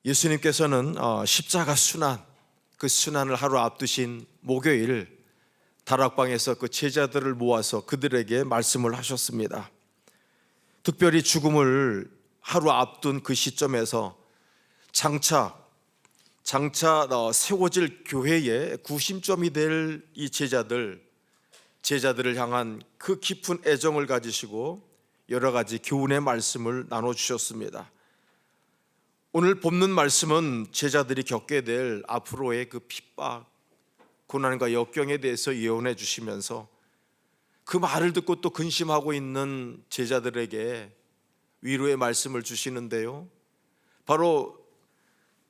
예수님께서는 십자가 순환, 그 순환을 하루 앞두신 목요일 다락방에서 그 제자들을 모아서 그들에게 말씀을 하셨습니다. 특별히 죽음을 하루 앞둔 그 시점에서 장차 세워질 교회의 구심점이 될 이 제자들을 향한 그 깊은 애정을 가지시고 여러 가지 교훈의 말씀을 나눠주셨습니다. 오늘 본문 말씀은 제자들이 겪게 될 앞으로의 그 핍박, 고난과 역경에 대해서 예언해 주시면서 그 말을 듣고 또 근심하고 있는 제자들에게 위로의 말씀을 주시는데요, 바로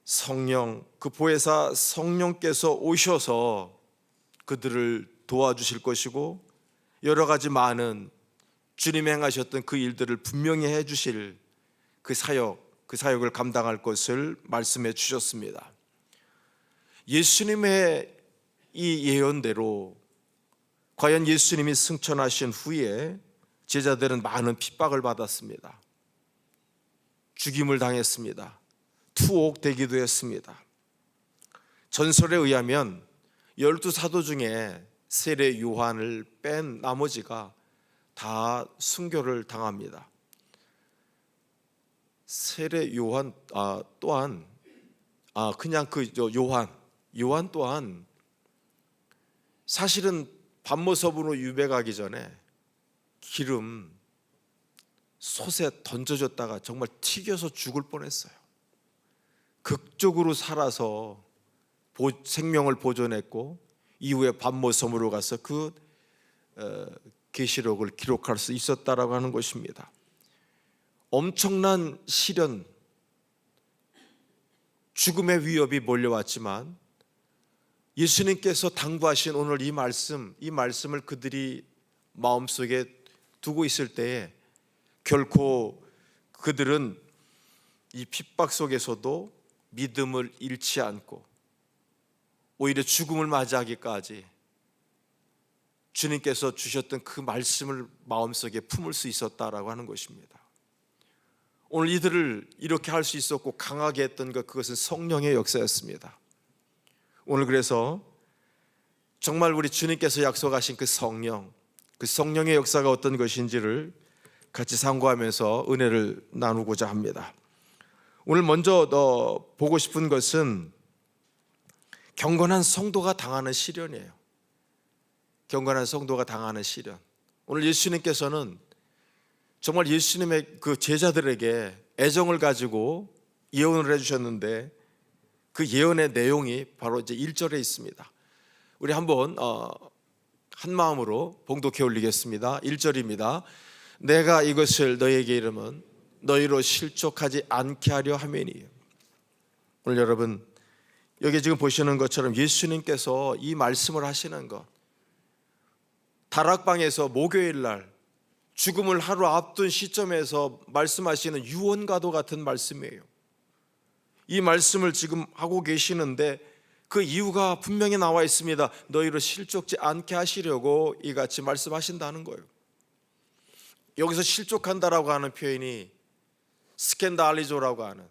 성령, 그 보혜사 성령께서 오셔서 그들을 도와주실 것이고 여러 가지 많은 주님이 행하셨던 그 일들을 분명히 해 주실 그 사역을 감당할 것을 말씀해 주셨습니다. 예수님의 이 예언대로 과연 예수님이 승천하신 후에 제자들은 많은 핍박을 받았습니다. 죽임을 당했습니다. 투옥되기도 했습니다. 전설에 의하면 12사도 중에 세례 요한을 뺀 나머지가 다 순교를 당합니다. 세례 요한 또한 그냥 요한 또한 사실은 밤모섭으로 유배가기 전에 기름 솥에 던져졌다가 정말 튀겨서 죽을 뻔했어요. 극적으로 살아서 생명을 보존했고 이후에 밤모섬으로 가서 그 계시록을 기록할 수 있었다라고 하는 것입니다. 엄청난 시련, 죽음의 위협이 몰려왔지만 예수님께서 당부하신 오늘 이 말씀을 그들이 마음속에 두고 있을 때에 결코 그들은 이 핍박 속에서도 믿음을 잃지 않고 오히려 죽음을 맞이하기까지 주님께서 주셨던 그 말씀을 마음속에 품을 수 있었다라고 하는 것입니다. 오늘 이들을 이렇게 할 수 있었고 강하게 했던 그것은 성령의 역사였습니다. 오늘 그래서 정말 우리 주님께서 약속하신 그 성령의 역사가 어떤 것인지를 같이 상고하면서 은혜를 나누고자 합니다. 오늘 먼저 보고 싶은 것은 경건한 성도가 당하는 시련이에요. 경건한 성도가 당하는 시련. 오늘 예수님께서는 정말 예수님의 그 제자들에게 애정을 가지고 예언을 해주셨는데 그 예언의 내용이 바로 이제 1절에 있습니다. 우리 한번 한 마음으로 봉독해 올리겠습니다. 1절입니다. 내가 이것을 너희에게 이르면 너희로 실족하지 않게 하려 함이니. 오늘 여러분 여기 지금 보시는 것처럼 예수님께서 이 말씀을 하시는 것, 다락방에서 목요일 날 죽음을 하루 앞둔 시점에서 말씀하시는 유언과도 같은 말씀이에요. 이 말씀을 지금 하고 계시는데 그 이유가 분명히 나와 있습니다. 너희로 실족지 않게 하시려고 이같이 말씀하신다는 거예요. 여기서 실족한다라고 하는 표현이 스캔달리조라고 하는,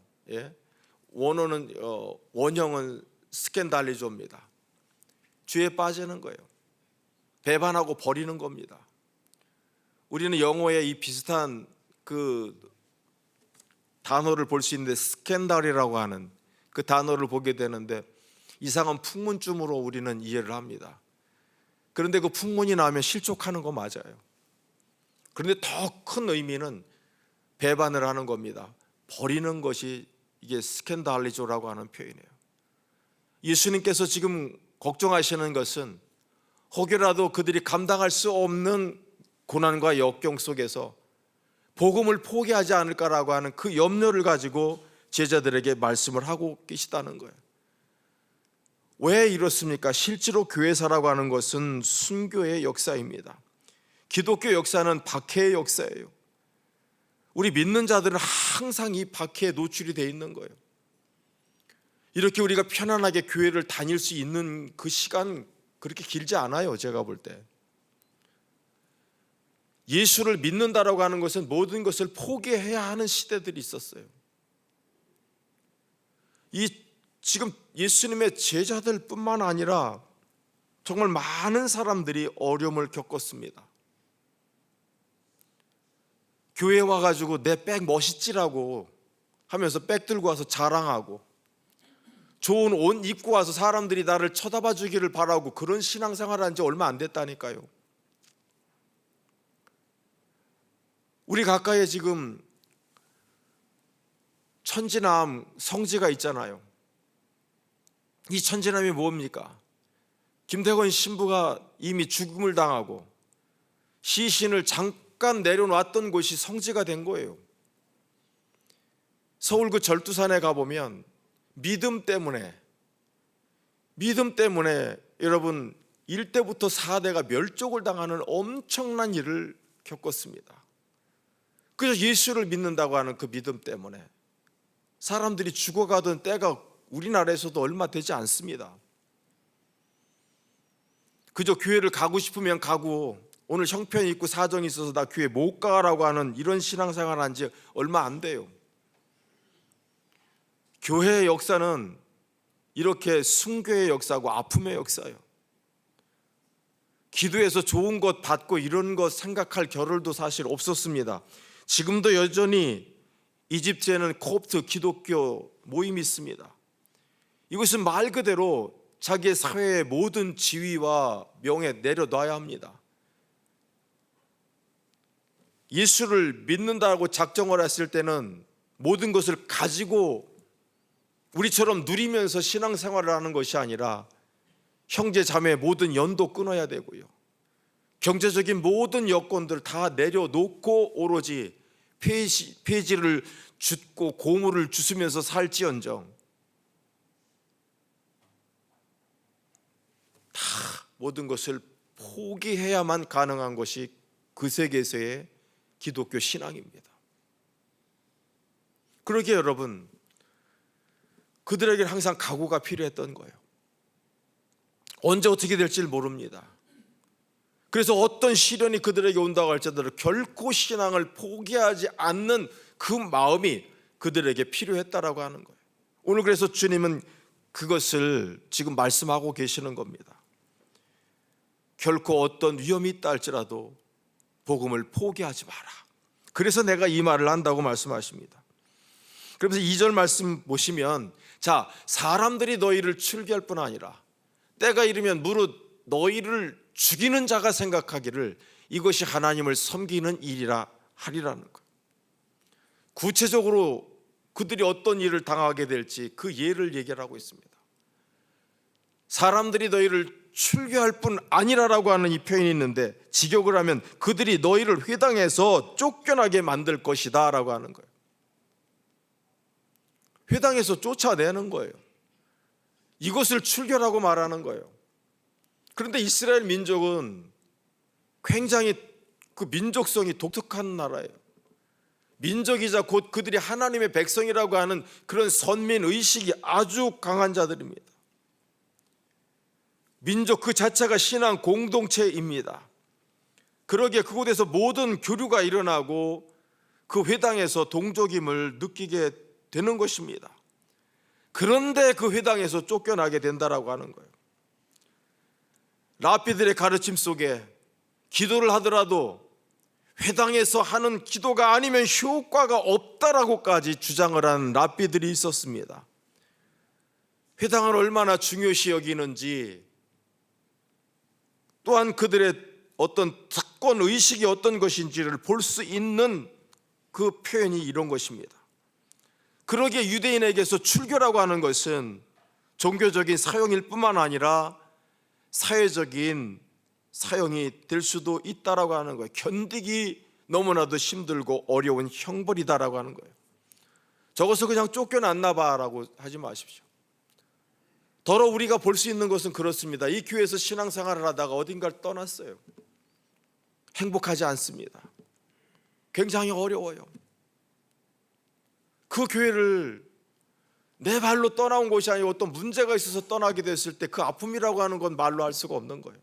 원형은 스캔달리조입니다. 죄에 빠지는 거예요. 배반하고 버리는 겁니다. 우리는 영어에 이 비슷한 그 단어를 볼 수 있는데 스캔달이라고 하는 그 단어를 보게 되는데 이상한 풍문쯤으로 우리는 이해를 합니다. 그런데 그 풍문이 나면 실족하는 거 맞아요. 그런데 더 큰 의미는 배반을 하는 겁니다. 버리는 것이 이게 스캔달리조라고 하는 표현이에요. 예수님께서 지금 걱정하시는 것은 혹여라도 그들이 감당할 수 없는 고난과 역경 속에서 복음을 포기하지 않을까라고 하는 그 염려를 가지고 제자들에게 말씀을 하고 계시다는 거예요. 왜 이렇습니까? 실제로 교회사라고 하는 것은 순교의 역사입니다. 기독교 역사는 박해의 역사예요. 우리 믿는 자들은 항상 이 박해에 노출이 되어 있는 거예요. 이렇게 우리가 편안하게 교회를 다닐 수 있는 그 시간 그렇게 길지 않아요. 제가 볼 때 예수를 믿는다라고 하는 것은 모든 것을 포기해야 하는 시대들이 있었어요. 이 지금 예수님의 제자들뿐만 아니라 정말 많은 사람들이 어려움을 겪었습니다. 교회 와가지고 내 백 멋있지라고 하면서 백 들고 와서 자랑하고, 좋은 옷 입고 와서 사람들이 나를 쳐다봐 주기를 바라고, 그런 신앙생활을 한 지 얼마 안 됐다니까요. 우리 가까이에 지금 천지남 성지가 있잖아요. 이 천지남이 뭡니까? 김태건 신부가 이미 죽음을 당하고 시신을 잠깐 내려놨던 곳이 성지가 된 거예요. 서울 그 절두산에 가보면 믿음 때문에 여러분 1대부터 4대가 멸족을 당하는 엄청난 일을 겪었습니다. 그래서 예수를 믿는다고 하는 그 믿음 때문에 사람들이 죽어가던 때가 우리나라에서도 얼마 되지 않습니다. 그저 교회를 가고 싶으면 가고, 오늘 형편이 있고 사정이 있어서 나 교회 못 가라고 하는 이런 신앙생활을 한 지 얼마 안 돼요. 교회의 역사는 이렇게 순교의 역사고 아픔의 역사예요. 기도해서 좋은 것 받고 이런 것 생각할 겨를도 사실 없었습니다. 지금도 여전히 이집트에는 콥트 기독교 모임이 있습니다. 이것은 말 그대로 자기의 사회의 모든 지위와 명예 내려놔야 합니다. 예수를 믿는다고 작정을 했을 때는 모든 것을 가지고 우리처럼 누리면서 신앙생활을 하는 것이 아니라 형제 자매의 모든 연도 끊어야 되고요, 경제적인 모든 여건들 다 내려놓고 오로지 폐지를 줍고 고물을 주스면서 살지언정 다 모든 것을 포기해야만 가능한 것이 그 세계에서의 기독교 신앙입니다. 그러기에 여러분, 그들에게 항상 각오가 필요했던 거예요. 언제 어떻게 될지 모릅니다. 그래서 어떤 시련이 그들에게 온다고 할지라도 결코 신앙을 포기하지 않는 그 마음이 그들에게 필요했다라고 하는 거예요. 오늘 그래서 주님은 그것을 지금 말씀하고 계시는 겁니다. 결코 어떤 위험이 있다 할지라도 복음을 포기하지 마라. 그래서 내가 이 말을 한다고 말씀하십니다. 그러면서 2절 말씀 보시면, 자, 사람들이 너희를 출교할 뿐 아니라 때가 이르면 무릇 너희를 죽이는 자가 생각하기를 이것이 하나님을 섬기는 일이라 하리라는 거예요. 구체적으로 그들이 어떤 일을 당하게 될지 그 예를 얘기하고 있습니다. 사람들이 너희를 출교할 뿐 아니라라고 하는 이 표현이 있는데, 직역을 하면 그들이 너희를 회당에서 쫓겨나게 만들 것이다 라고 하는 거예요. 회당에서 쫓아내는 거예요. 이것을 출교라고 말하는 거예요. 그런데 이스라엘 민족은 굉장히 그 민족성이 독특한 나라예요. 민족이자 곧 그들이 하나님의 백성이라고 하는 그런 선민의식이 아주 강한 자들입니다. 민족 그 자체가 신앙 공동체입니다. 그러기에 그곳에서 모든 교류가 일어나고 그 회당에서 동족임을 느끼게 되는 것입니다. 그런데 그 회당에서 쫓겨나게 된다라고 하는 거예요. 랍비들의 가르침 속에 기도를 하더라도 회당에서 하는 기도가 아니면 효과가 없다라고까지 주장을 하는 랍비들이 있었습니다. 회당을 얼마나 중요시 여기는지, 또한 그들의 어떤 특권 의식이 어떤 것인지를 볼 수 있는 그 표현이 이런 것입니다. 그러기에 유대인에게서 출교라고 하는 것은 종교적인 사용일 뿐만 아니라 사회적인 사용이 될 수도 있다라고 하는 거예요. 견디기 너무나도 힘들고 어려운 형벌이다라고 하는 거예요. 저것을 그냥 쫓겨났나 봐라고 하지 마십시오. 더러 우리가 볼 수 있는 것은 그렇습니다. 이 교회에서 신앙생활을 하다가 어딘가를 떠났어요. 행복하지 않습니다. 굉장히 어려워요. 그 교회를 내 발로 떠나온 것이 아니고 어떤 문제가 있어서 떠나게 됐을 때 그 아픔이라고 하는 건 말로 할 수가 없는 거예요.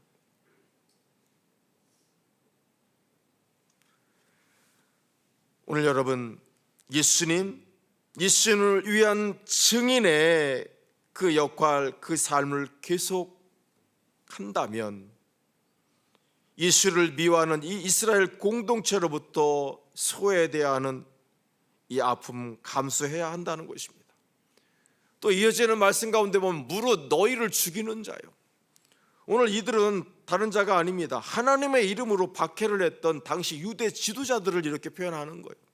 오늘 여러분, 예수님 예수님을 위한 증인의 그 역할, 그 삶을 계속 한다면 예수를 미워하는 이 이스라엘 공동체로부터 소외되어야 하는 이 아픔 감수해야 한다는 것입니다. 또 이어지는 말씀 가운데 보면 무릇 너희를 죽이는 자요. 오늘 이들은 다른 자가 아닙니다. 하나님의 이름으로 박해를 했던 당시 유대 지도자들을 이렇게 표현하는 거예요.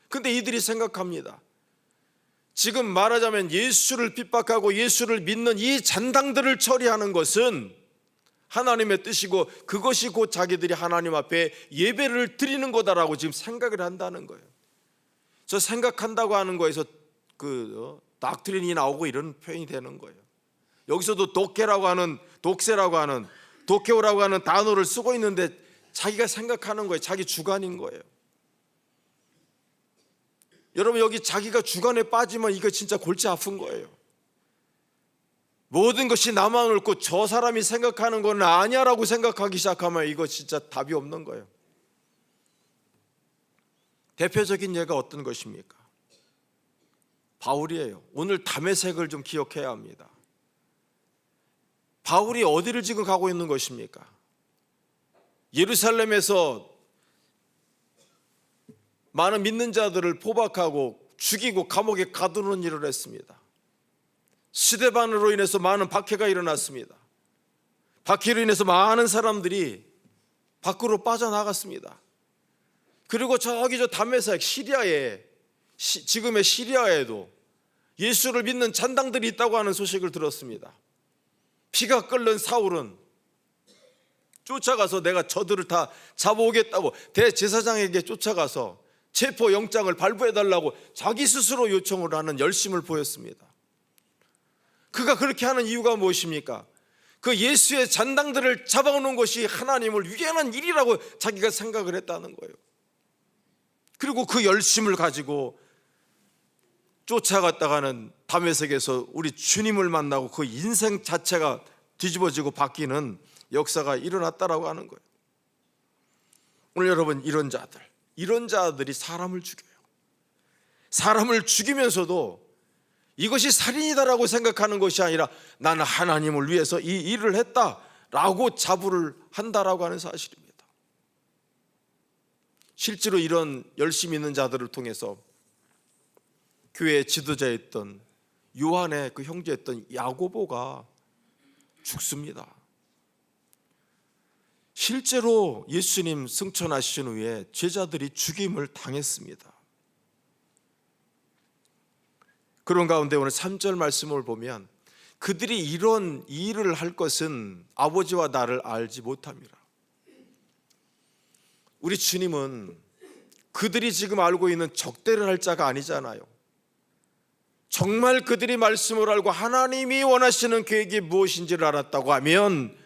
근데 이들이 생각합니다. 지금 말하자면 예수를 핍박하고 예수를 믿는 이 잔당들을 처리하는 것은 하나님의 뜻이고 그것이 곧 자기들이 하나님 앞에 예배를 드리는 거다라고 지금 생각을 한다는 거예요. 저 생각한다고 하는 거에서 닥트린이 나오고 이런 표현이 되는 거예요. 여기서도 독해라고 하는 독세라고 하는 독해오라고 하는 단어를 쓰고 있는데 자기가 생각하는 거예요. 자기 주관인 거예요. 여러분 여기 자기가 주관에 빠지면 이거 진짜 골치 아픈 거예요. 모든 것이 나만 옳고 저 사람이 생각하는 건 아니야라고 생각하기 시작하면 이거 진짜 답이 없는 거예요. 대표적인 예가 어떤 것입니까? 바울이에요. 오늘 다메섹을 좀 기억해야 합니다. 바울이 어디를 지금 가고 있는 것입니까? 예루살렘에서 많은 믿는 자들을 포박하고 죽이고 감옥에 가두는 일을 했습니다. 스데반으로 인해서 많은 박해가 일어났습니다. 박해로 인해서 많은 사람들이 밖으로 빠져나갔습니다. 그리고 저기 저 다메섹 시리아에 지금의 시리아에도 예수를 믿는 잔당들이 있다고 하는 소식을 들었습니다. 피가 끓는 사울은 쫓아가서 내가 저들을 다 잡아오겠다고 대제사장에게 쫓아가서 체포영장을 발부해달라고 자기 스스로 요청을 하는 열심을 보였습니다. 그가 그렇게 하는 이유가 무엇입니까? 그 예수의 잔당들을 잡아오는 것이 하나님을 위하는 일이라고 자기가 생각을 했다는 거예요. 그리고 그 열심을 가지고 쫓아갔다가는 다메섹에서 우리 주님을 만나고 그 인생 자체가 뒤집어지고 바뀌는 역사가 일어났다라고 하는 거예요. 오늘 여러분 이런 자들이 사람을 죽여요. 사람을 죽이면서도 이것이 살인이다라고 생각하는 것이 아니라 나는 하나님을 위해서 이 일을 했다라고 자부를 한다라고 하는 사실입니다. 실제로 이런 열심히 있는 자들을 통해서 교회의 지도자였던 요한의 그 형제였던 야고보가 죽습니다. 실제로 예수님 승천하신 후에 제자들이 죽임을 당했습니다. 그런 가운데 오늘 3절 말씀을 보면 그들이 이런 일을 할 것은 아버지와 나를 알지 못함이라. 우리 주님은 그들이 지금 알고 있는 적대를 할 자가 아니잖아요. 정말 그들이 말씀을 알고 하나님이 원하시는 계획이 무엇인지를 알았다고 하면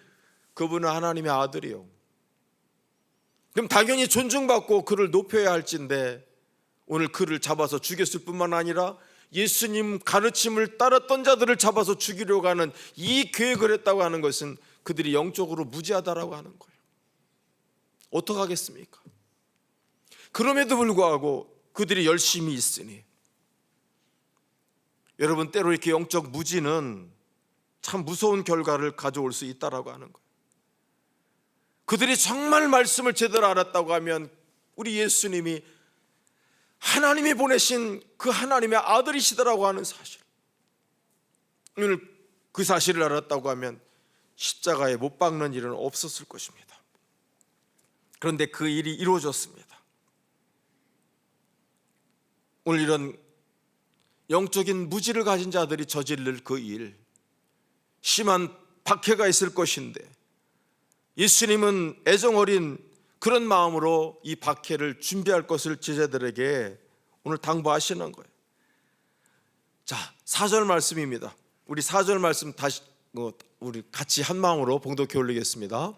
그분은 하나님의 아들이요. 그럼 당연히 존중받고 그를 높여야 할진데 오늘 그를 잡아서 죽였을 뿐만 아니라 예수님 가르침을 따랐던 자들을 잡아서 죽이려고 하는 이 계획을 했다고 하는 것은 그들이 영적으로 무지하다라고 하는 거예요. 어떡하겠습니까? 그럼에도 불구하고 그들이 열심히 있으니 여러분 때로 이렇게 영적 무지는 참 무서운 결과를 가져올 수 있다라고 하는 거예요. 그들이 정말 말씀을 제대로 알았다고 하면 우리 예수님이 하나님이 보내신 그 하나님의 아들이시더라고 하는 사실, 오늘 그 사실을 알았다고 하면 십자가에 못 박는 일은 없었을 것입니다. 그런데 그 일이 이루어졌습니다. 오늘 이런 영적인 무지를 가진 자들이 저지를 그 일, 심한 박해가 있을 것인데 예수님은 애정어린 그런 마음으로 이 박해를 준비할 것을 제자들에게 오늘 당부하시는 거예요. 자, 4절 말씀입니다. 우리 4절 말씀 다시 우리 같이 한 마음으로 봉독해 올리겠습니다.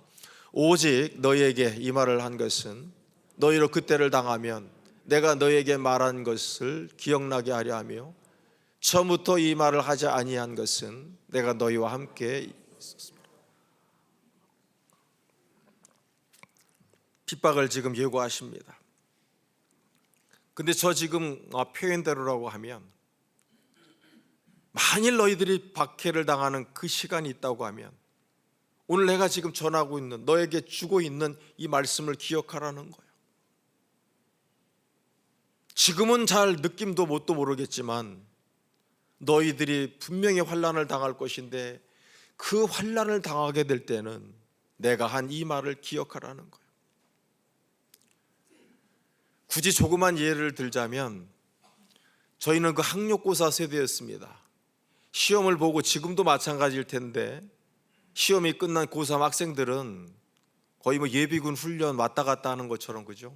오직 너희에게 이 말을 한 것은 너희로 그때를 당하면 내가 너희에게 말한 것을 기억나게 하려 하며 처음부터 이 말을 하지 아니한 것은 내가 너희와 함께 있었습니다. 핍박을 지금 예고하십니다. 근데 저 지금 표현대로라고 하면 만일 너희들이 박해를 당하는 그 시간이 있다고 하면 오늘 내가 지금 전하고 있는 너에게 주고 있는 이 말씀을 기억하라는 거예요. 지금은 잘 느낌도 뭣도 모르겠지만 너희들이 분명히 환난을 당할 것인데 그 환난을 당하게 될 때는 내가 한 이 말을 기억하라는 거예요. 굳이 조그만 예를 들자면 저희는 그 학력고사 세대였습니다. 시험을 보고 지금도 마찬가지일 텐데 시험이 끝난 고3 학생들은 거의 예비군 훈련 왔다 갔다 하는 것처럼, 그죠?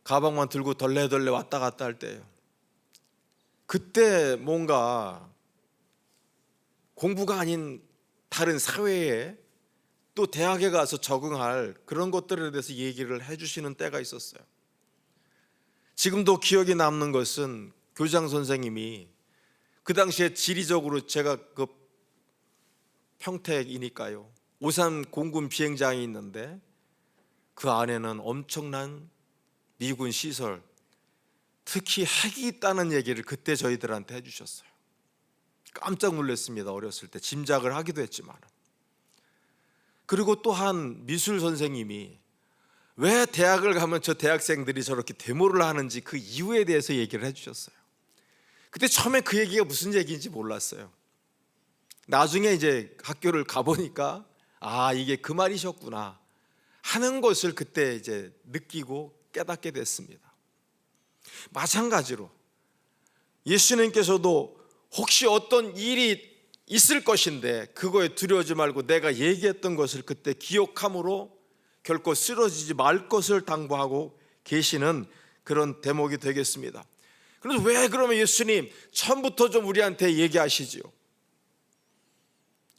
가방만 들고 덜레덜레 왔다 갔다 할 때예요. 그때 뭔가 공부가 아닌 다른 사회에 또 대학에 가서 적응할 그런 것들에 대해서 얘기를 해주시는 때가 있었어요. 지금도 기억에 남는 것은 교장 선생님이 그 당시에 지리적으로 제가 그 평택이니까요, 오산 공군 비행장이 있는데 그 안에는 엄청난 미군 시설, 특히 핵이 있다는 얘기를 그때 저희들한테 해주셨어요. 깜짝 놀랐습니다. 어렸을 때 짐작을 하기도 했지만. 그리고 또 한 미술 선생님이 왜 대학을 가면 저 대학생들이 저렇게 데모를 하는지 그 이유에 대해서 얘기를 해주셨어요. 그때 처음에 그 얘기가 무슨 얘기인지 몰랐어요. 나중에 이제 학교를 가보니까 이게 그 말이셨구나 하는 것을 그때 이제 느끼고 깨닫게 됐습니다. 마찬가지로 예수님께서도 혹시 어떤 일이 있을 것인데 그거에 두려워하지 말고 내가 얘기했던 것을 그때 기억함으로 결코 쓰러지지 말 것을 당부하고 계시는 그런 대목이 되겠습니다. 그래서 왜 그러면 예수님 처음부터 좀 우리한테 얘기하시지요?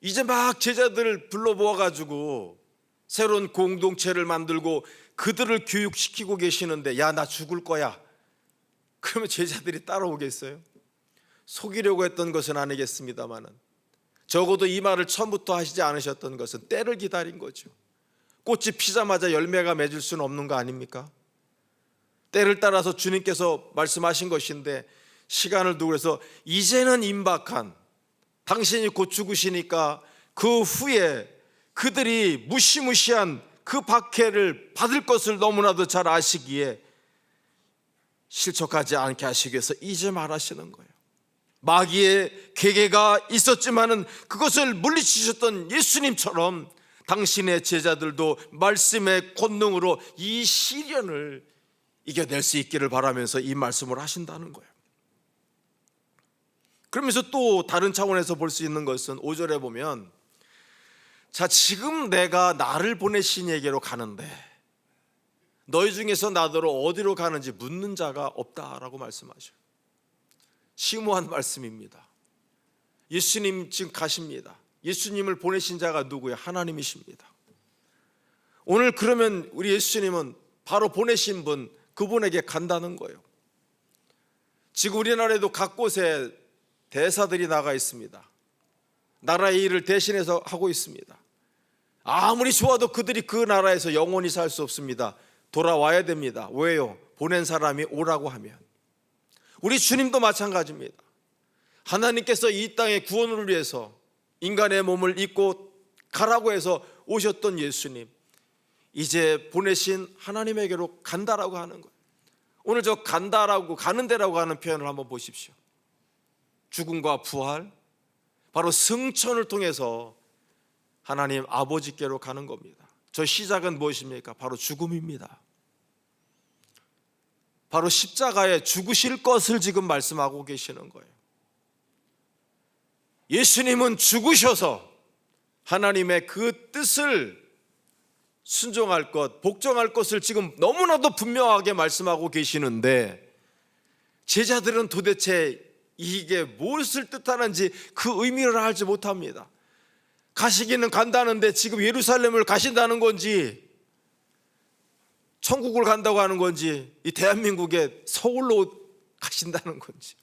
이제 막 제자들을 불러 모아가지고 새로운 공동체를 만들고 그들을 교육시키고 계시는데 야, 나 죽을 거야. 그러면 제자들이 따라오겠어요? 속이려고 했던 것은 아니겠습니다만은 적어도 이 말을 처음부터 하시지 않으셨던 것은 때를 기다린 거죠. 꽃이 피자마자 열매가 맺을 수는 없는 거 아닙니까? 때를 따라서 주님께서 말씀하신 것인데 시간을 두고 해서 이제는 임박한, 당신이 곧 죽으시니까 그 후에 그들이 무시무시한 그 박해를 받을 것을 너무나도 잘 아시기에 실족하지 않게 하시기 위해서 이제 말하시는 거예요. 마귀의 계계가 있었지만은 그것을 물리치셨던 예수님처럼 당신의 제자들도 말씀의 권능으로 이 시련을 이겨낼 수 있기를 바라면서 이 말씀을 하신다는 거예요. 그러면서 또 다른 차원에서 볼 수 있는 것은 5절에 보면 자, 지금 내가 나를 보내신 에게로 가는데 너희 중에서 나더러 어디로 가는지 묻는 자가 없다라고 말씀하셔요. 심오한 말씀입니다. 예수님 지금 가십니다. 예수님을 보내신 자가 누구예요? 하나님이십니다. 오늘 그러면 우리 예수님은 바로 보내신 분, 그분에게 간다는 거예요. 지금 우리나라에도 각 곳에 대사들이 나가 있습니다. 나라의 일을 대신해서 하고 있습니다. 아무리 좋아도 그들이 그 나라에서 영원히 살 수 없습니다. 돌아와야 됩니다. 왜요? 보낸 사람이 오라고 하면. 우리 주님도 마찬가지입니다. 하나님께서 이 땅의 구원을 위해서 인간의 몸을 입고 가라고 해서 오셨던 예수님, 이제 보내신 하나님에게로 간다라고 하는 거예요. 오늘 저 간다라고, 가는 데라고 하는 표현을 한번 보십시오. 죽음과 부활, 바로 승천을 통해서 하나님 아버지께로 가는 겁니다. 저 시작은 무엇입니까? 바로 죽음입니다. 바로 십자가에 죽으실 것을 지금 말씀하고 계시는 거예요. 예수님은 죽으셔서 하나님의 그 뜻을 순종할 것, 복종할 것을 지금 너무나도 분명하게 말씀하고 계시는데 제자들은 도대체 이게 무엇을 뜻하는지 그 의미를 알지 못합니다. 가시기는 간다는데 지금 예루살렘을 가신다는 건지 천국을 간다고 하는 건지 이 대한민국의 서울로 가신다는 건지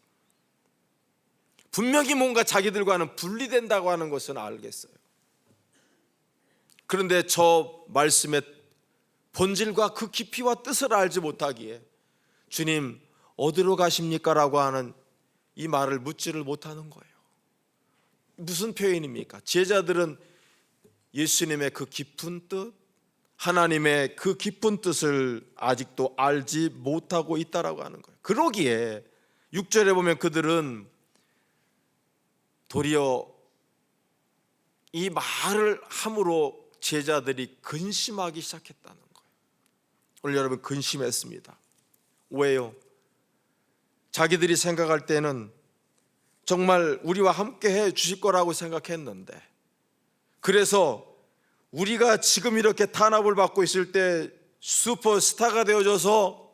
분명히 뭔가 자기들과는 분리된다고 하는 것은 알겠어요. 그런데 저 말씀의 본질과 그 깊이와 뜻을 알지 못하기에 주님 어디로 가십니까? 라고 하는 이 말을 묻지를 못하는 거예요. 무슨 표현입니까? 제자들은 예수님의 그 깊은 뜻, 하나님의 그 깊은 뜻을 아직도 알지 못하고 있다라고 하는 거예요. 그러기에 6절에 보면 그들은 도리어 이 말을 함으로 제자들이 근심하기 시작했다는 거예요. 오늘 여러분 근심했습니다. 왜요? 자기들이 생각할 때는 정말 우리와 함께 해 주실 거라고 생각했는데, 그래서 우리가 지금 이렇게 탄압을 받고 있을 때 슈퍼스타가 되어져서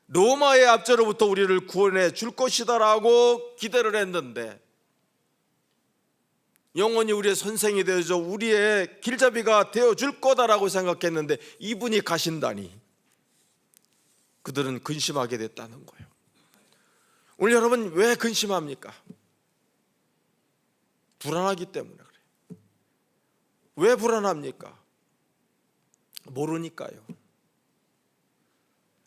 로마의 압제로부터 우리를 구원해 줄 것이다라고 기대를 했는데, 영원히 우리의 선생이 되어져 우리의 길잡이가 되어줄 거다라고 생각했는데 이분이 가신다니 그들은 근심하게 됐다는 거예요. 오늘 여러분 왜 근심합니까? 불안하기 때문에 그래요. 왜 불안합니까? 모르니까요.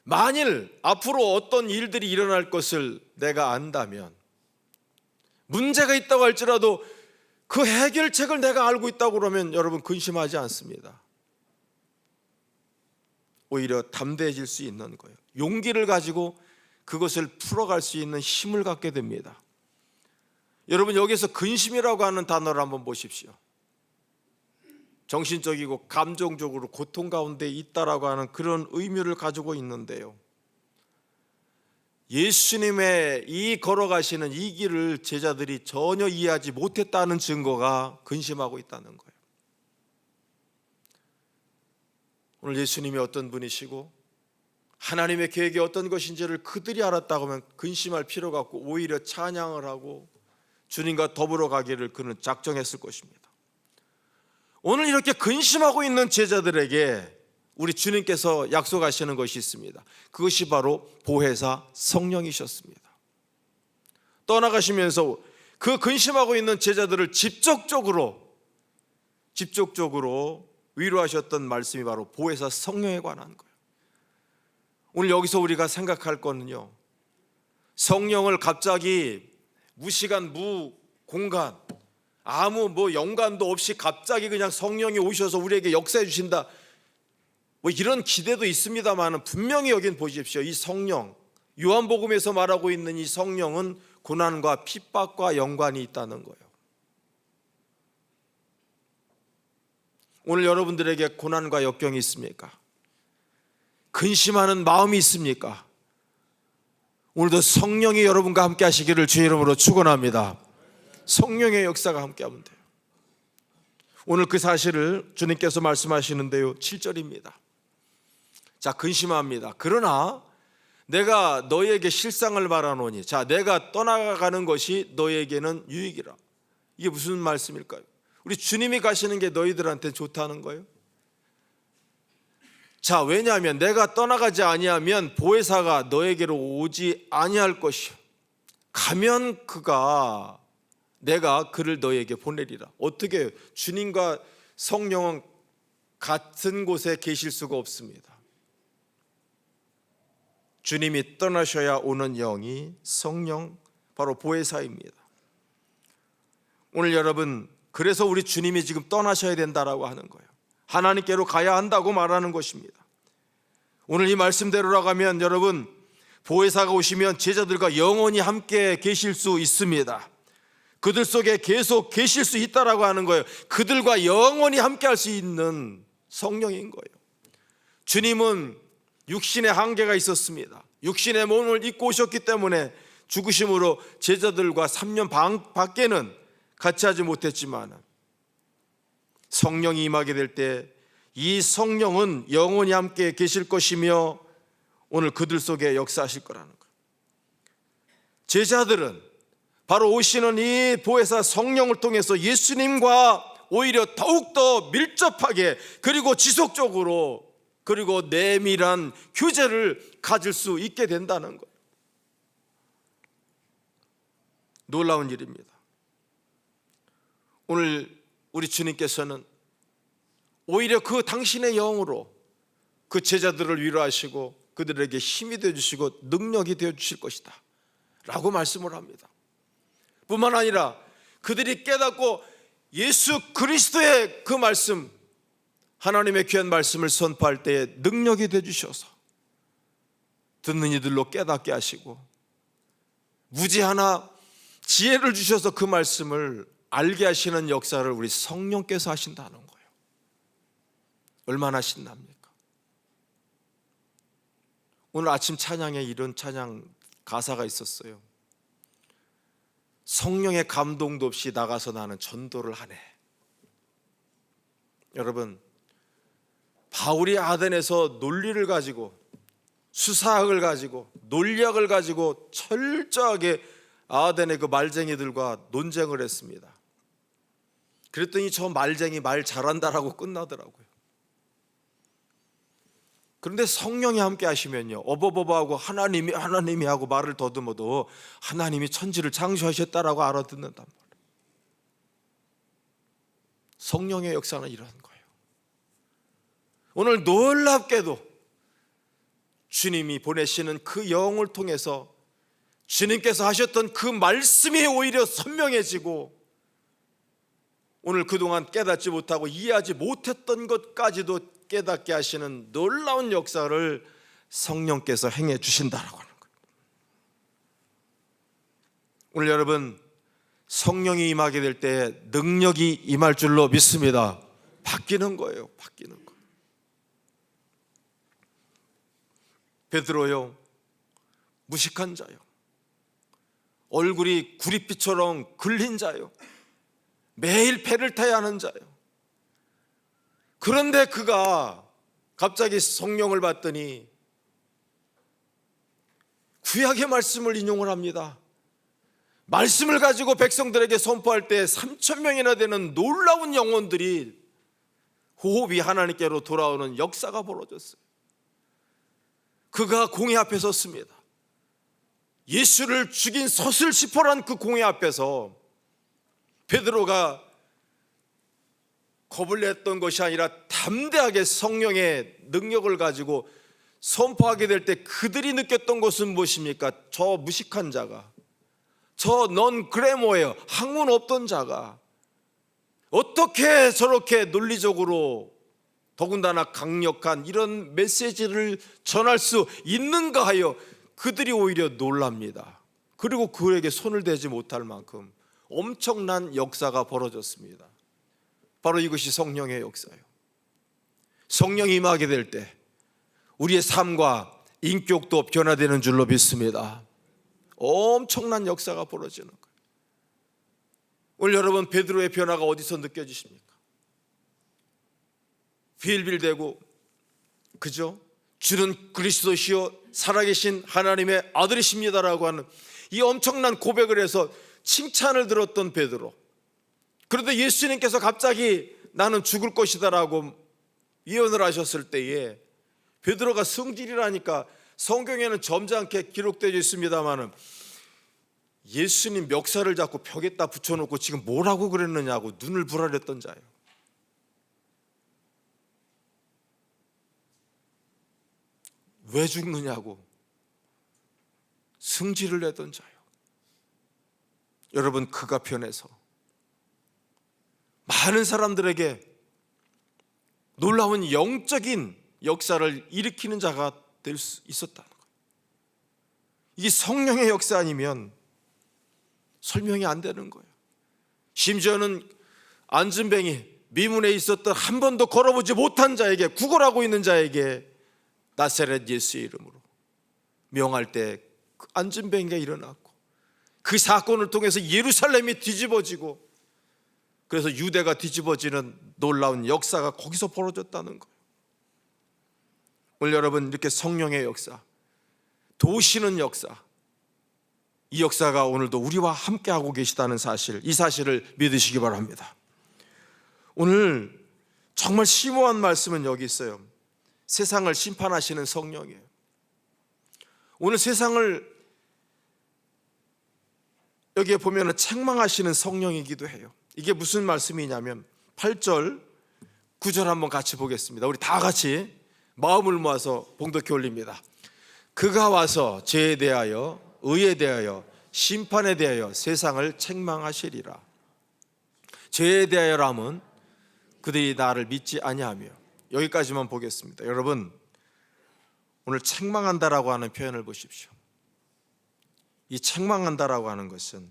만일 앞으로 어떤 일들이 일어날 것을 내가 안다면, 문제가 있다고 할지라도 그 해결책을 내가 알고 있다고 그러면 여러분 근심하지 않습니다. 오히려 담대해질 수 있는 거예요. 용기를 가지고 그것을 풀어갈 수 있는 힘을 갖게 됩니다. 여러분 여기서 근심이라고 하는 단어를 한번 보십시오. 정신적이고 감정적으로 고통 가운데 있다라고 하는 그런 의미를 가지고 있는데요, 예수님의 이 걸어가시는 이 길을 제자들이 전혀 이해하지 못했다는 증거가 근심하고 있다는 거예요. 오늘 예수님이 어떤 분이시고 하나님의 계획이 어떤 것인지를 그들이 알았다고 하면 근심할 필요가 없고 오히려 찬양을 하고 주님과 더불어 가기를 그는 작정했을 것입니다. 오늘 이렇게 근심하고 있는 제자들에게 우리 주님께서 약속하시는 것이 있습니다. 그것이 바로 보혜사 성령이셨습니다. 떠나가시면서 그 근심하고 있는 제자들을 직접적으로 위로하셨던 말씀이 바로 보혜사 성령에 관한 거예요. 오늘 여기서 우리가 생각할 거는요, 성령을 갑자기 무시간 무공간 아무 연관도 없이 갑자기 그냥 성령이 오셔서 우리에게 역사해 주신다, 이런 기대도 있습니다만 분명히 여긴 보십시오. 이 성령, 요한복음에서 말하고 있는 이 성령은 고난과 핍박과 연관이 있다는 거예요. 오늘 여러분들에게 고난과 역경이 있습니까? 근심하는 마음이 있습니까? 오늘도 성령이 여러분과 함께 하시기를 주의 이름으로 축원합니다. 성령의 역사가 함께 하면 돼요. 오늘 그 사실을 주님께서 말씀하시는데요, 7절입니다. 자, 근심합니다. 그러나 내가 너희에게 실상을 말하노니, 자, 내가 떠나가는 것이 너희에게는 유익이라. 이게 무슨 말씀일까요? 우리 주님이 가시는 게 너희들한테 좋다는 거예요. 자, 왜냐하면 내가 떠나가지 아니하면 보혜사가 너에게로 오지 아니할 것이요, 가면 내가 그를 너에게 보내리라. 어떻게 해요? 주님과 성령은 같은 곳에 계실 수가 없습니다. 주님이 떠나셔야 오는 영이 성령, 바로 보혜사입니다. 오늘 여러분, 그래서 우리 주님이 지금 떠나셔야 된다라고 하는 거예요. 하나님께로 가야 한다고 말하는 것입니다. 오늘 이 말씀대로라고 하면 여러분, 보혜사가 오시면 제자들과 영원히 함께 계실 수 있습니다. 그들 속에 계속 계실 수 있다라고 하는 거예요. 그들과 영원히 함께 할 수 있는 성령인 거예요. 주님은 육신의 한계가 있었습니다. 육신의 몸을 입고 오셨기 때문에 죽으심으로 제자들과 3년 반 밖에는 같이 하지 못했지만, 성령이 임하게 될 때 이 성령은 영원히 함께 계실 것이며 오늘 그들 속에 역사하실 거라는 거예요. 제자들은 바로 오시는 이 보혜사 성령을 통해서 예수님과 오히려 더욱더 밀접하게 그리고 지속적으로 그리고 내밀한 교제를 가질 수 있게 된다는 거예요. 놀라운 일입니다. 오늘 우리 주님께서는 오히려 그 당신의 영으로 그 제자들을 위로하시고 그들에게 힘이 되어주시고 능력이 되어주실 것이다 라고 말씀을 합니다. 뿐만 아니라 그들이 깨닫고 예수 그리스도의 그 말씀, 하나님의 귀한 말씀을 선포할 때에 능력이 되어주셔서 듣는 이들로 깨닫게 하시고 무지하나 지혜를 주셔서 그 말씀을 알게 하시는 역사를 우리 성령께서 하신다는 거예요. 얼마나 신납니까? 오늘 아침 찬양에 이런 찬양 가사가 있었어요. 성령의 감동도 없이 나가서 나는 전도를 하네. 여러분, 바울이 아덴에서 논리를 가지고 수사학을 가지고 논리학을 가지고 철저하게 아덴의 그 말쟁이들과 논쟁을 했습니다. 그랬더니 저 말쟁이 말 잘한다라고 끝나더라고요. 그런데 성령이 함께 하시면요, 어버버버하고 하나님이 하고 말을 더듬어도 하나님이 천지를 창조하셨다라고 알아듣는단 말이에요. 성령의 역사는 이런 거예요. 오늘 놀랍게도 주님이 보내시는 그 영을 통해서 주님께서 하셨던 그 말씀이 오히려 선명해지고 오늘 그동안 깨닫지 못하고 이해하지 못했던 것까지도 깨닫게 하시는 놀라운 역사를 성령께서 행해 주신다라고 하는 거예요. 오늘 여러분, 성령이 임하게 될 때 능력이 임할 줄로 믿습니다. 바뀌는 거예요. 바뀌는 거예요. 베드로요, 무식한 자요, 얼굴이 구릿빛처럼 글린 자요, 매일 배를 타야 하는 자요. 그런데 그가 갑자기 성령을 받더니 구약의 말씀을 인용을 합니다. 말씀을 가지고 백성들에게 선포할 때 3,000명이나 되는 놀라운 영혼들이 호흡이 하나님께로 돌아오는 역사가 벌어졌어요. 그가 공회 앞에 섰습니다. 예수를 죽인 서슬시퍼란 그 공회 앞에서 베드로가 겁을 냈던 것이 아니라 담대하게 성령의 능력을 가지고 선포하게 될 때 그들이 느꼈던 것은 무엇입니까? 저 무식한 자가, 저 넌 그래모예요, 학문 없던 자가 어떻게 저렇게 논리적으로 더군다나 강력한 이런 메시지를 전할 수 있는가 하여 그들이 오히려 놀랍니다. 그리고 그에게 손을 대지 못할 만큼 엄청난 역사가 벌어졌습니다. 바로 이것이 성령의 역사예요. 성령이 임하게 될 때 우리의 삶과 인격도 변화되는 줄로 믿습니다. 엄청난 역사가 벌어지는 거예요. 오늘 여러분, 베드로의 변화가 어디서 느껴지십니까? 빌빌대고, 그죠? 주는 그리스도시요 살아계신 하나님의 아들이십니다라고 하는 이 엄청난 고백을 해서 칭찬을 들었던 베드로. 그런데 예수님께서 갑자기 나는 죽을 것이다라고 예언을 하셨을 때에 베드로가 성질이라니까 성경에는 점잖게 기록되어 있습니다마는 예수님 멱살을 잡고 벽에다 붙여놓고 지금 뭐라고 그랬느냐고 눈을 부라렸던 자예요. 왜 죽느냐고 승질을 내던 자예요. 여러분, 그가 변해서 많은 사람들에게 놀라운 영적인 역사를 일으키는 자가 될 수 있었다는 거예요. 이게 성령의 역사 아니면 설명이 안 되는 거예요. 심지어는 안진뱅이 미문에 있었던 한 번도 걸어보지 못한 자에게, 구걸하고 있는 자에게 나사렛 예수의 이름으로 명할 때 그 안진뱅이가 일어났고 그 사건을 통해서 예루살렘이 뒤집어지고 그래서 유대가 뒤집어지는 놀라운 역사가 거기서 벌어졌다는 거예요. 오늘 여러분, 이렇게 성령의 역사, 도우시는 역사, 이 역사가 오늘도 우리와 함께하고 계시다는 사실, 이 사실을 믿으시기 바랍니다. 오늘 정말 심오한 말씀은 여기 있어요. 세상을 심판하시는 성령이에요. 오늘 세상을 여기에 보면 책망하시는 성령이기도 해요. 이게 무슨 말씀이냐면 8절 9절 한번 같이 보겠습니다. 우리 다 같이 마음을 모아서 봉독해 올립니다. 그가 와서 죄에 대하여 의에 대하여 심판에 대하여 세상을 책망하시리라. 죄에 대하여라면 그들이 나를 믿지 아니하며. 여기까지만 보겠습니다. 여러분, 오늘 책망한다라고 하는 표현을 보십시오. 이 책망한다라고 하는 것은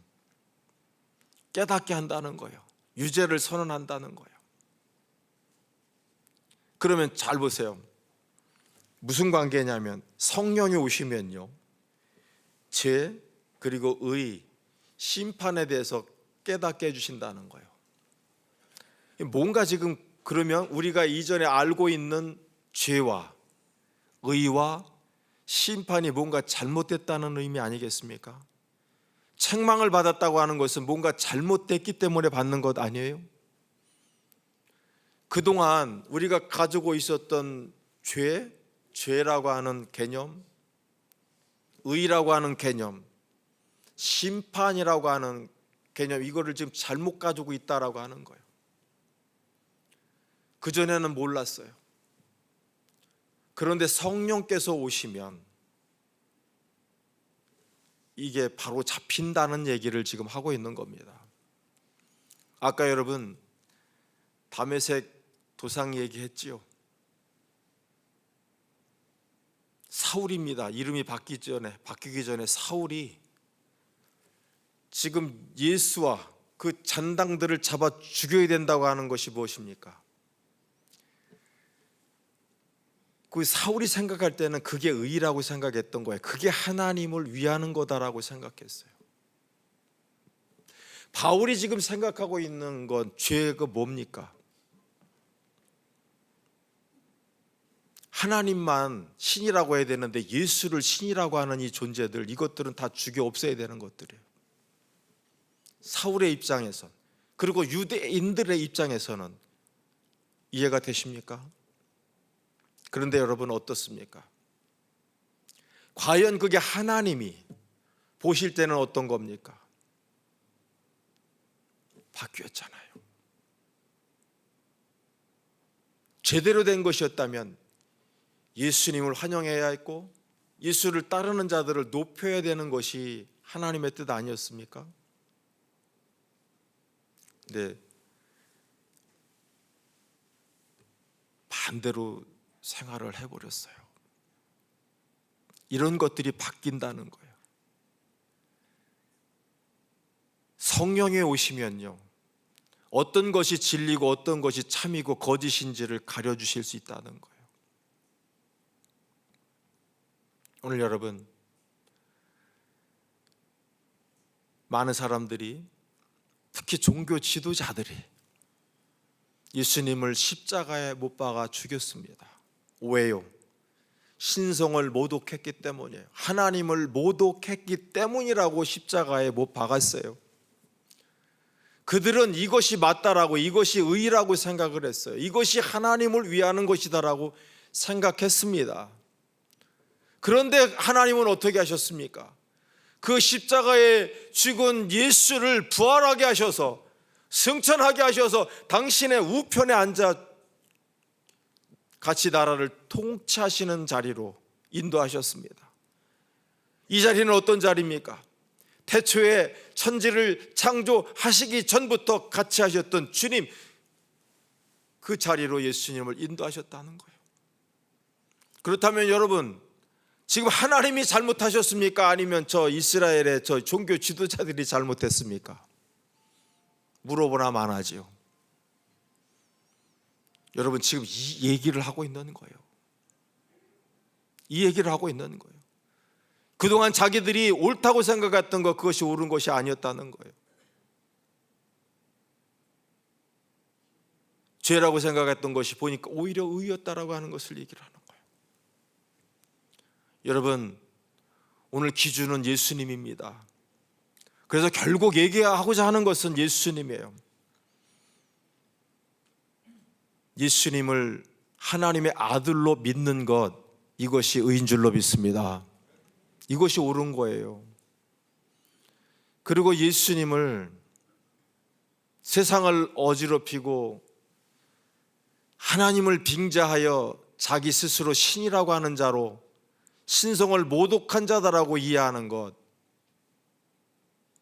깨닫게 한다는 거예요. 유죄를 선언한다는 거예요. 그러면 잘 보세요. 무슨 관계냐면 성령이 오시면요, 죄 그리고 의, 심판에 대해서 깨닫게 해주신다는 거예요. 뭔가 지금 그러면 우리가 이전에 알고 있는 죄와 의와 심판이 뭔가 잘못됐다는 의미 아니겠습니까? 책망을 받았다고 하는 것은 뭔가 잘못됐기 때문에 받는 것 아니에요? 그동안 우리가 가지고 있었던 죄라고 하는 개념, 의라고 하는 개념, 심판이라고 하는 개념, 이거를 지금 잘못 가지고 있다라고 하는 거예요. 그전에는 몰랐어요. 그런데 성령께서 오시면 이게 바로 잡힌다는 얘기를 지금 하고 있는 겁니다. 아까 여러분 다메섹 도상 얘기했지요. 사울입니다. 이름이 바뀌기 전에 사울이 지금 예수와 그 잔당들을 잡아 죽여야 된다고 하는 것이 무엇입니까? 그 사울이 생각할 때는 그게 의라고 생각했던 거예요. 그게 하나님을 위하는 거다라고 생각했어요. 바울이 지금 생각하고 있는 건 죄가 뭡니까? 하나님만 신이라고 해야 되는데 예수를 신이라고 하는 이 존재들, 이것들은 다 죽여 없애야 되는 것들이에요. 사울의 입장에서, 그리고 유대인들의 입장에서는 이해가 되십니까? 그런데 여러분 어떻습니까? 과연 그게 하나님이 보실 때는 어떤 겁니까? 바뀌었잖아요. 제대로 된 것이었다면 예수님을 환영해야 했고 예수를 따르는 자들을 높여야 되는 것이 하나님의 뜻 아니었습니까? 네, 반대로 생활을 해버렸어요. 이런 것들이 바뀐다는 거예요. 성령이 오시면요, 어떤 것이 진리고 어떤 것이 참이고 거짓인지를 가려주실 수 있다는 거예요. 오늘 여러분, 많은 사람들이, 특히 종교 지도자들이 예수님을 십자가에 못 박아 죽였습니다. 왜요? 신성을 모독했기 때문이에요. 하나님을 모독했기 때문이라고 십자가에 못 박았어요. 그들은 이것이 맞다라고, 이것이 의라고 생각을 했어요. 이것이 하나님을 위하는 것이다라고 생각했습니다. 그런데 하나님은 어떻게 하셨습니까? 그 십자가에 죽은 예수를 부활하게 하셔서, 승천하게 하셔서 당신의 우편에 앉아 같이 나라를 통치하시는 자리로 인도하셨습니다. 이 자리는 어떤 자리입니까? 태초에 천지를 창조하시기 전부터 같이 하셨던 주님, 그 자리로 예수님을 인도하셨다는 거예요. 그렇다면 여러분, 지금 하나님이 잘못하셨습니까? 아니면 저 이스라엘의 저 종교 지도자들이 잘못했습니까? 물어보나 마나지요. 여러분, 지금 이 얘기를 하고 있는 거예요. 이 얘기를 하고 있는 거예요. 그동안 자기들이 옳다고 생각했던 것, 그것이 옳은 것이 아니었다는 거예요. 죄라고 생각했던 것이 보니까 오히려 의였다라고 하는 것을 얘기를 하는 거예요. 여러분, 오늘 기준은 예수님입니다. 그래서 결국 얘기하고자 하는 것은 예수님이에요. 예수님을 하나님의 아들로 믿는 것, 이것이 의인 줄로 믿습니다. 이것이 옳은 거예요. 그리고 예수님을 세상을 어지럽히고 하나님을 빙자하여 자기 스스로 신이라고 하는 자로 신성을 모독한 자다라고 이해하는 것,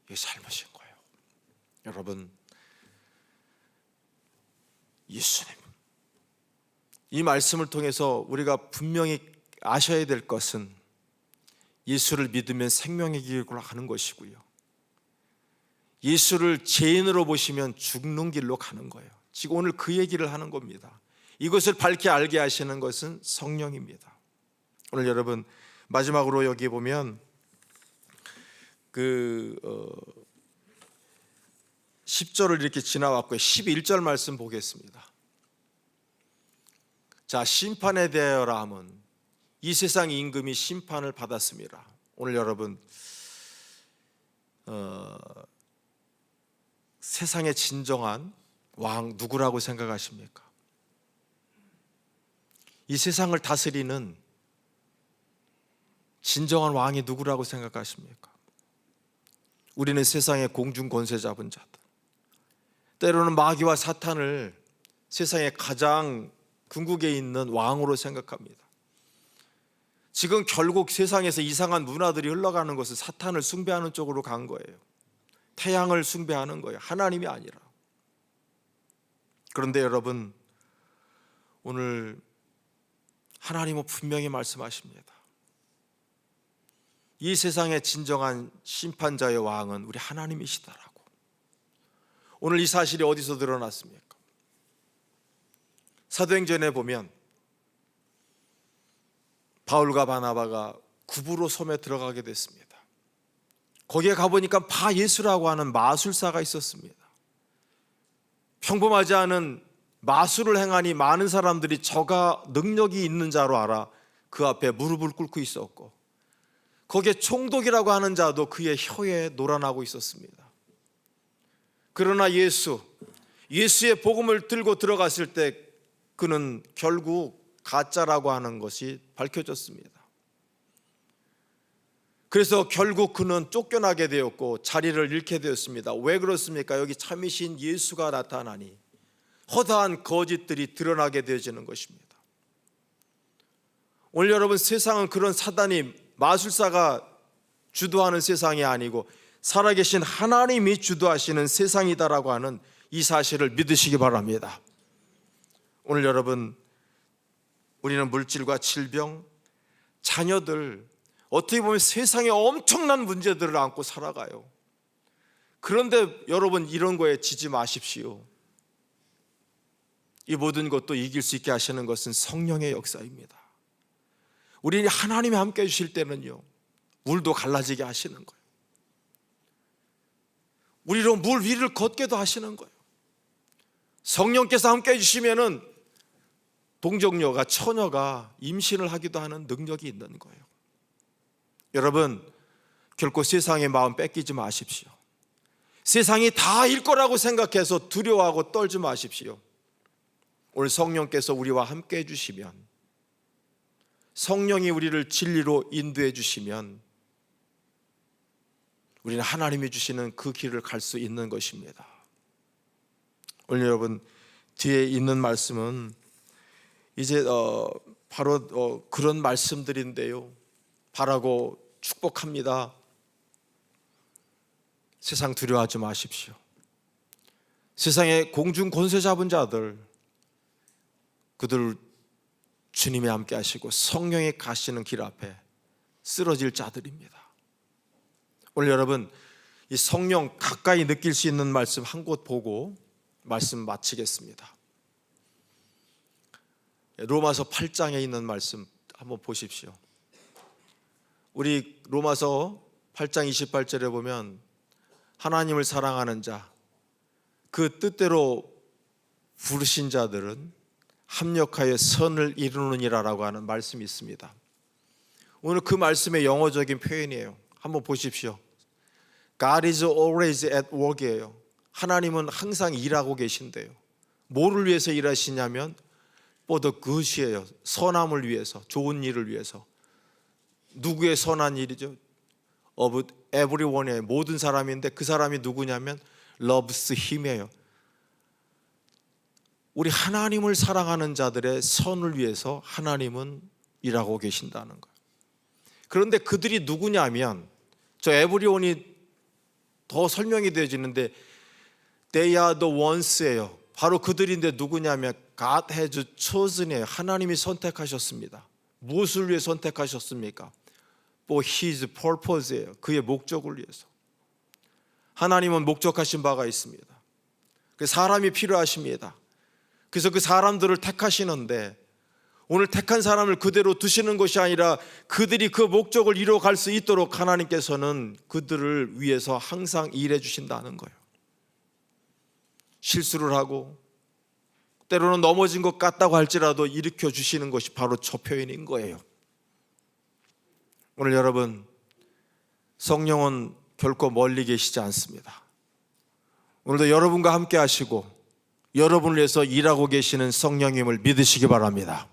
이게 잘못인 거예요. 여러분, 예수님, 이 말씀을 통해서 우리가 분명히 아셔야 될 것은 예수를 믿으면 생명의 길로 가는 것이고요, 예수를 죄인으로 보시면 죽는 길로 가는 거예요. 지금 오늘 그 얘기를 하는 겁니다. 이것을 밝게 알게 하시는 것은 성령입니다. 오늘 여러분 마지막으로 여기 보면 10절을 이렇게 지나왔고요. 11절 말씀 보겠습니다. 자, 심판에 대하여라 함은 이 세상 임금이 심판을 받았습니다. 오늘 여러분 세상의 진정한 왕 누구라고 생각하십니까? 이 세상을 다스리는 진정한 왕이 누구라고 생각하십니까? 우리는 세상의 공중 권세 잡은 자들, 때로는 마귀와 사탄을 세상의 가장 궁극에 있는 왕으로 생각합니다. 지금 결국 세상에서 이상한 문화들이 흘러가는 것은 사탄을 숭배하는 쪽으로 간 거예요. 태양을 숭배하는 거예요. 하나님이 아니라. 그런데 여러분, 오늘 하나님은 분명히 말씀하십니다. 이 세상의 진정한 심판자의 왕은 우리 하나님이시다라고. 오늘 이 사실이 어디서 드러났습니까? 사도행전에 보면 바울과 바나바가 구부로 섬에 들어가게 됐습니다. 거기에 가보니까 바예수라고 하는 마술사가 있었습니다. 평범하지 않은 마술을 행하니 많은 사람들이 저가 능력이 있는 자로 알아 그 앞에 무릎을 꿇고 있었고, 거기에 총독이라고 하는 자도 그의 혀에 놀아나고 있었습니다. 그러나 예수의 복음을 들고 들어갔을 때 그는 결국 가짜라고 하는 것이 밝혀졌습니다. 그래서 결국 그는 쫓겨나게 되었고 자리를 잃게 되었습니다. 왜 그렇습니까? 여기 참이신 예수가 나타나니 허다한 거짓들이 드러나게 되어지는 것입니다. 오늘 여러분, 세상은 그런 사단이, 마술사가 주도하는 세상이 아니고 살아계신 하나님이 주도하시는 세상이다라고 하는 이 사실을 믿으시기 바랍니다. 오늘 여러분, 우리는 물질과 질병, 자녀들, 어떻게 보면 세상에 엄청난 문제들을 안고 살아가요. 그런데 여러분, 이런 거에 지지 마십시오. 이 모든 것도 이길 수 있게 하시는 것은 성령의 역사입니다. 우리 하나님이 함께 해주실 때는요, 물도 갈라지게 하시는 거예요. 우리로 물 위를 걷게도 하시는 거예요. 성령께서 함께 해주시면은 동정녀가, 처녀가 임신을 하기도 하는 능력이 있는 거예요. 여러분, 결코 세상의 마음 뺏기지 마십시오. 세상이 다일 거라고 생각해서 두려워하고 떨지 마십시오. 오늘 성령께서 우리와 함께 해주시면, 성령이 우리를 진리로 인도해 주시면 우리는 하나님이 주시는 그 길을 갈 수 있는 것입니다. 오늘 여러분, 뒤에 있는 말씀은 이제 바로 그런 말씀들인데요, 바라고 축복합니다. 세상 두려워하지 마십시오. 세상의 공중 권세 잡은 자들, 그들 주님이 함께 하시고 성령이 가시는 길 앞에 쓰러질 자들입니다. 오늘 여러분, 이 성령 가까이 느낄 수 있는 말씀 한 곳 보고 말씀 마치겠습니다. 로마서 8장에 있는 말씀 한번 보십시오. 우리 로마서 8장 28절에 보면 하나님을 사랑하는 자, 그 뜻대로 부르신 자들은 합력하여 선을 이루느니라라고 하는 말씀이 있습니다. 오늘 그 말씀의 영어적인 표현이에요. 한번 보십시오. God is always at work이에요. 하나님은 항상 일하고 계신데요. 뭐를 위해서 일하시냐면 for the good이에요. 선함을 위해서, 좋은 일을 위해서. 누구의 선한 일이죠? Of everyone이에요. 모든 사람인데 그 사람이 누구냐면 loves him이에요. 우리 하나님을 사랑하는 자들의 선을 위해서 하나님은 일하고 계신다는 거예요. 그런데 그들이 누구냐면 저 에브리온이 더 설명이 되어지는데 They are the ones예요. 바로 그들인데 누구냐면 God has chosen이에요. 하나님이 선택하셨습니다. 무엇을 위해 선택하셨습니까? For His purpose예요. 그의 목적을 위해서. 하나님은 목적하신 바가 있습니다. 사람이 필요하십니다. 그래서 그 사람들을 택하시는데 오늘 택한 사람을 그대로 두시는 것이 아니라 그들이 그 목적을 이루어갈 수 있도록 하나님께서는 그들을 위해서 항상 일해 주신다는 거예요. 실수를 하고 때로는 넘어진 것 같다고 할지라도 일으켜 주시는 것이 바로 저 표현인 거예요. 오늘 여러분, 성령은 결코 멀리 계시지 않습니다. 오늘도 여러분과 함께 하시고 여러분을 위해서 일하고 계시는 성령님을 믿으시기 바랍니다.